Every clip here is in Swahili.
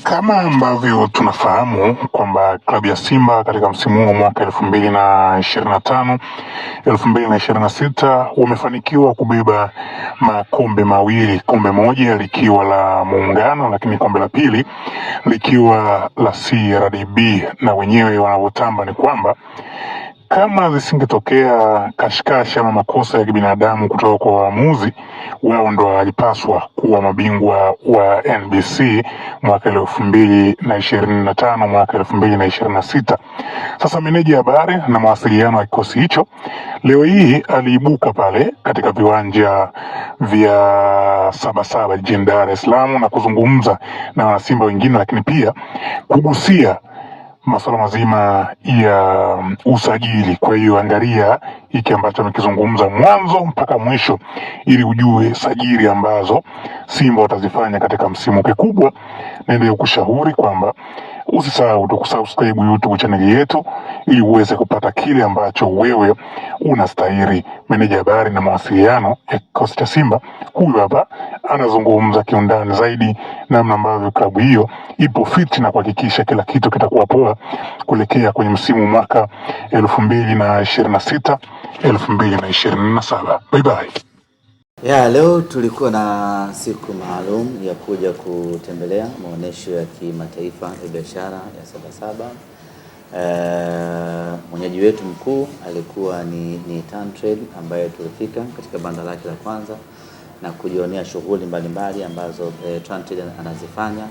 Kama ambavyo tunafahamu kwamba klabu ya Simba katika msimu huu wa mwaka 2025 2026 wamefanikiwa kubeba makombe mawili, kombe moja likiwa la Muungano, lakini kombe la pili likiwa la CRDB, na wenyewe wanavyotamba ni kwamba kama zisingetokea kashikashi ama makosa ya kibinadamu kutoka kwa waamuzi, wao ndo walipaswa kuwa mabingwa wa NBC mwaka 2025 mwaka 2026. Sasa meneja habari na mawasiliano ya kikosi hicho leo hii aliibuka pale katika viwanja vya Sabasaba jijini Dar es Salaam na kuzungumza na wanasimba wengine, lakini pia kugusia masuala mazima ya usajili. Kwa hiyo angalia hiki ambacho amekizungumza mwanzo mpaka mwisho ili ujue sajili ambazo Simba watazifanya katika msimu. Kikubwa naendelea kushauri kwamba usisahau tu kusubscribe YouTube channel yetu ili uweze kupata kile ambacho wewe unastahili. Meneja habari na mawasiliano ya kikosi cha Simba huyu hapa anazungumza kiundani zaidi namna ambavyo klabu hiyo ipo fit na kuhakikisha kila kitu kitakuwa poa kuelekea kwenye msimu mwaka 2026 2027. Bye bye. Leo tulikuwa na siku maalum ya kuja kutembelea maonesho ya kimataifa ya biashara ya Sabasaba. Mwenyeji wetu mkuu alikuwa ni Tantrade, ambaye tulifika katika banda lake la kwanza na kujionea shughuli mbalimbali ambazo Tantrade anazifanya.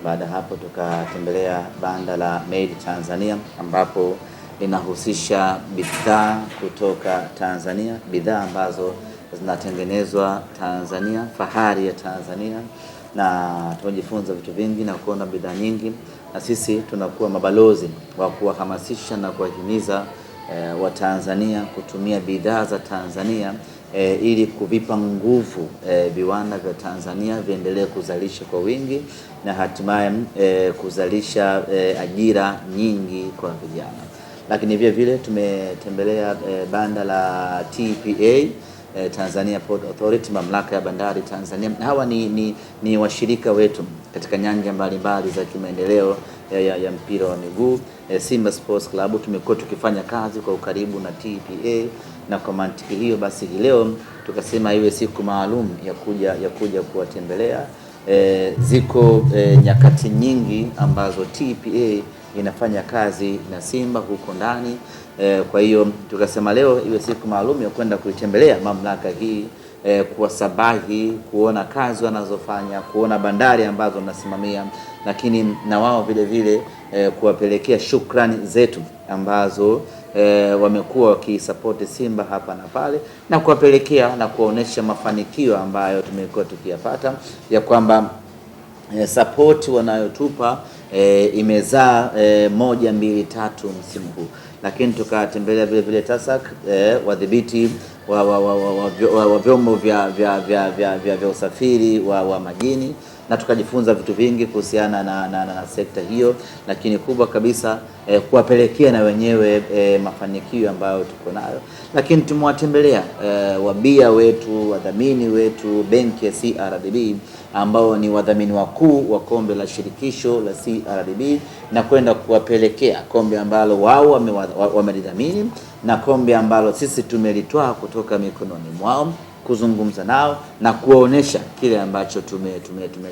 Baada hapo tukatembelea banda la Made Tanzania, ambapo linahusisha bidhaa kutoka Tanzania, bidhaa ambazo zinatengenezwa Tanzania, fahari ya Tanzania, na tumejifunza vitu vingi na kuona bidhaa nyingi, na sisi tunakuwa mabalozi wa kuwahamasisha na kuwahimiza wa Tanzania kutumia bidhaa za Tanzania ili kuvipa nguvu viwanda vya Tanzania viendelee kuzalisha kwa wingi na hatimaye kuzalisha ajira nyingi kwa vijana. Lakini vile vile tumetembelea banda la TPA, Tanzania Port Authority, mamlaka ya bandari Tanzania. Hawa ni washirika wetu katika nyanja mbalimbali za kimaendeleo ya mpira wa miguu. Simba Sports Club tumekuwa tukifanya kazi kwa ukaribu na TPA, na kwa mantiki hiyo basi leo tukasema iwe siku maalum ya kuja kuwatembelea. Ziko nyakati nyingi ambazo TPA inafanya kazi na Simba huko ndani. Kwa hiyo tukasema leo iwe siku maalum ya kwenda kuitembelea mamlaka hii, kuwasabahi, kuona kazi wanazofanya, kuona bandari ambazo wanasimamia, lakini na wao vile vile kuwapelekea shukrani zetu ambazo wamekuwa wakisupport Simba hapa na pale, na kuwapelekea na kuonesha mafanikio ambayo tumekuwa tukiyapata, ya kwamba support wanayotupa imezaa 1, 2, 3 msimu huu. Lakini tukatembelea vile vile TASAC, wadhibiti wa vyombo vya usafiri wa majini, na tukajifunza vitu vingi kuhusiana na sekta hiyo, lakini kubwa kabisa kuwapelekea na wenyewe mafanikio ambayo tuko nayo. Lakini tumewatembelea wabia wetu, wadhamini wetu, benki ya CRDB ambao ni wadhamini wakuu wa kombe la shirikisho la CRDB, na kwenda kuwapelekea kombe ambalo wao wamelidhamini na kombe ambalo sisi tumelitoa kutoka mikononi mwao, kuzungumza nao na kuwaonesha kile ambacho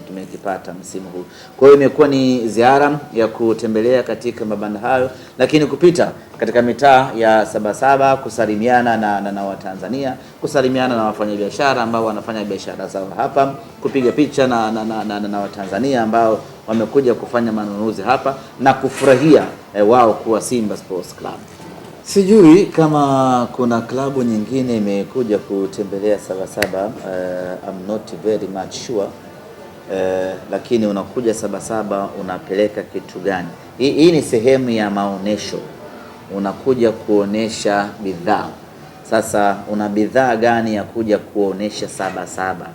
tumekipata msimu huu. Kwa hiyo imekuwa ni ziara ya kutembelea katika mabanda hayo, lakini kupita katika mitaa ya Sabasaba, kusalimiana na Watanzania, kusalimiana na wafanyabiashara ambao wanafanya biashara zao hapa, kupiga picha na Watanzania ambao wamekuja kufanya manunuzi hapa na kufurahia wao kuwa Simba Sports Club. Sijui kama kuna klabu nyingine imekuja kutembelea Sabasaba, I'm not very much sure. Lakini unakuja Sabasaba unapeleka kitu gani? Hii ni sehemu ya maonesho, unakuja kuonesha bidhaa. Sasa una bidhaa gani ya kuja kuonesha Sabasaba?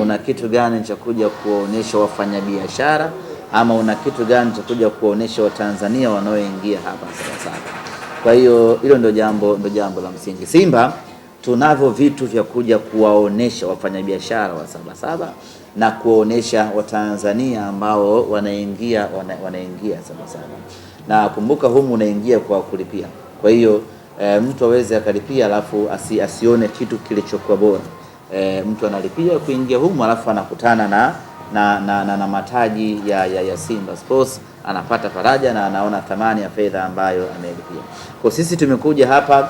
Una kitu gani cha kuja kuonesha wafanyabiashara, ama una kitu gani cha kuja kuonesha Watanzania wanaoingia hapa Sabasaba? Kwa hiyo hilo ndio jambo la msingi. Simba tunavyo vitu vya kuja kuwaonesha wafanyabiashara wa Sabasaba na kuwaonesha Watanzania ambao wanaingia Sabasaba. Na kumbuka humu unaingia kwa kulipia. Kwa hiyo mtu aweze akalipia alafu asione kitu kilichokuwa bora. Mtu analipia kuingia humu alafu anakutana na mataji ya Simba Sports, anapata faraja na anaona thamani ya fedha ambayo amelipia. Kwa sisi tumekuja hapa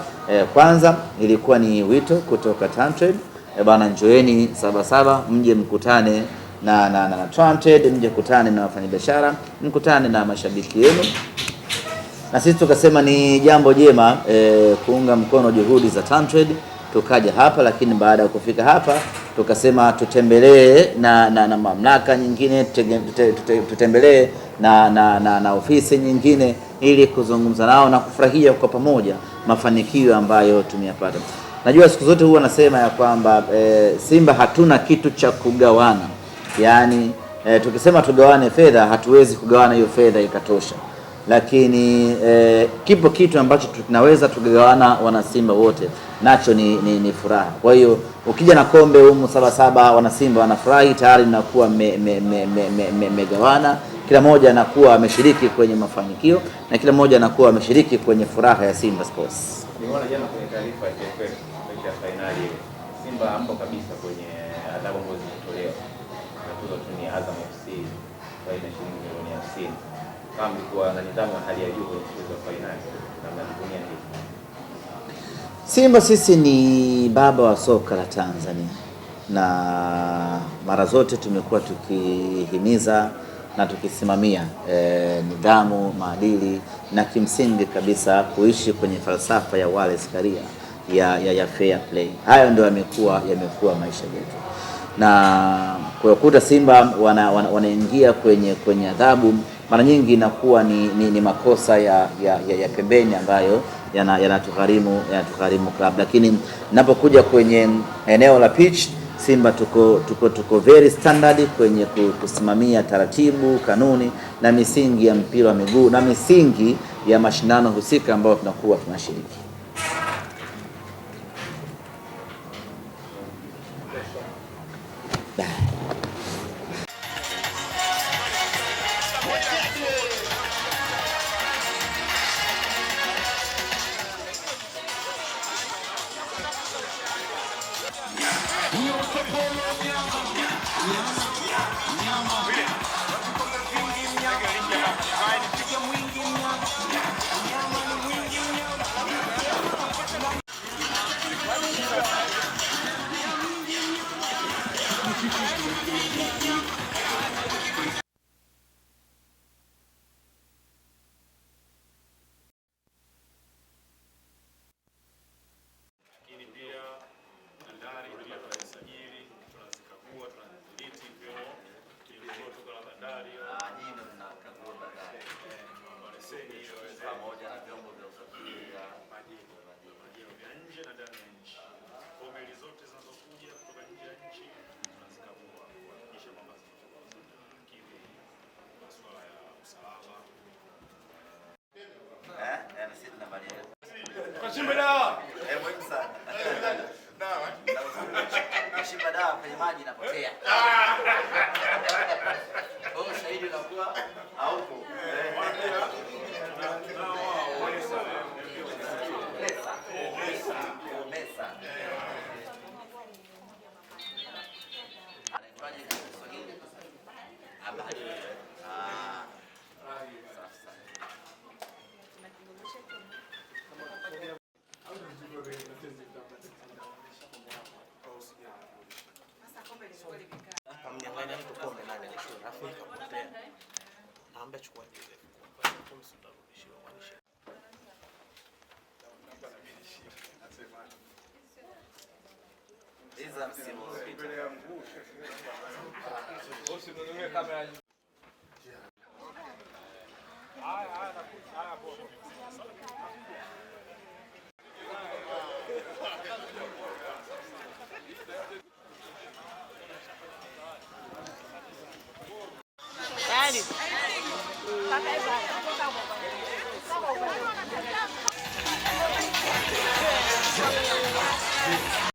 kwanza ilikuwa ni wito kutoka TanTrade, bwana njoeni Sabasaba mje mkutane na TanTrade, mje kutane na wafanyabiashara, mkutane na mashabiki yenu. Na sisi tukasema ni jambo jema kuunga mkono juhudi za TanTrade, tukaja hapa. Lakini baada ya kufika hapa tukasema tutembelee na mamlaka nyingine, tutembelee na ofisi nyingine ili kuzungumza nao na kufurahia kwa pamoja mafanikio ambayo tumeyapata. Najua siku zote huwa nasema ya kwamba Simba hatuna kitu cha kugawana. Yaani tukisema tugawane fedha hatuwezi kugawana hiyo fedha ikatosha. Lakini kipo kitu ambacho tunaweza tugawana wana Simba wote, nacho ni furaha. Kwa hiyo ukija na kombe humu Sabasaba wana Simba wanafurahi, tayari nakuwa megawana, kila mmoja anakuwa ameshiriki kwenye mafanikio na kila mmoja anakuwa ameshiriki kwenye furaha ya Simba Sports. Nimeona jana kwenye taarifa ya TFF ya finali Simba hapo kabisa kwenye adhabu ambazo zilitolewa. Tuzo tu ni Azam FC kwa shilingi milioni 50. Kama kwa na nidhamu ya hali ya juu kwenye mchezo wa finali na mnajivunia nini? Simba sisi ni baba wa soka la Tanzania, na mara zote tumekuwa tukihimiza na tukisimamia nidhamu, maadili na kimsingi kabisa kuishi kwenye falsafa ya Wallace Karia ya fair play. Hayo ndio yamekuwa maisha yetu. Na kukuta Simba wanaingia kwenye adhabu mara nyingi inakuwa ni makosa ya pembeni ambayo yanatugharimu club. Lakini ninapokuja kwenye eneo la pitch, Simba tuko very standard kwenye kusimamia taratibu, kanuni na misingi ya mpira wa miguu na misingi ya mashindano husika ambayo tunakuwa tunashiriki. Shimba dawa. Muhimu sana. Dawa. Shimba dawa kwenye maji inapotea. Oh, shahidi unakuwa haupo. Tayari.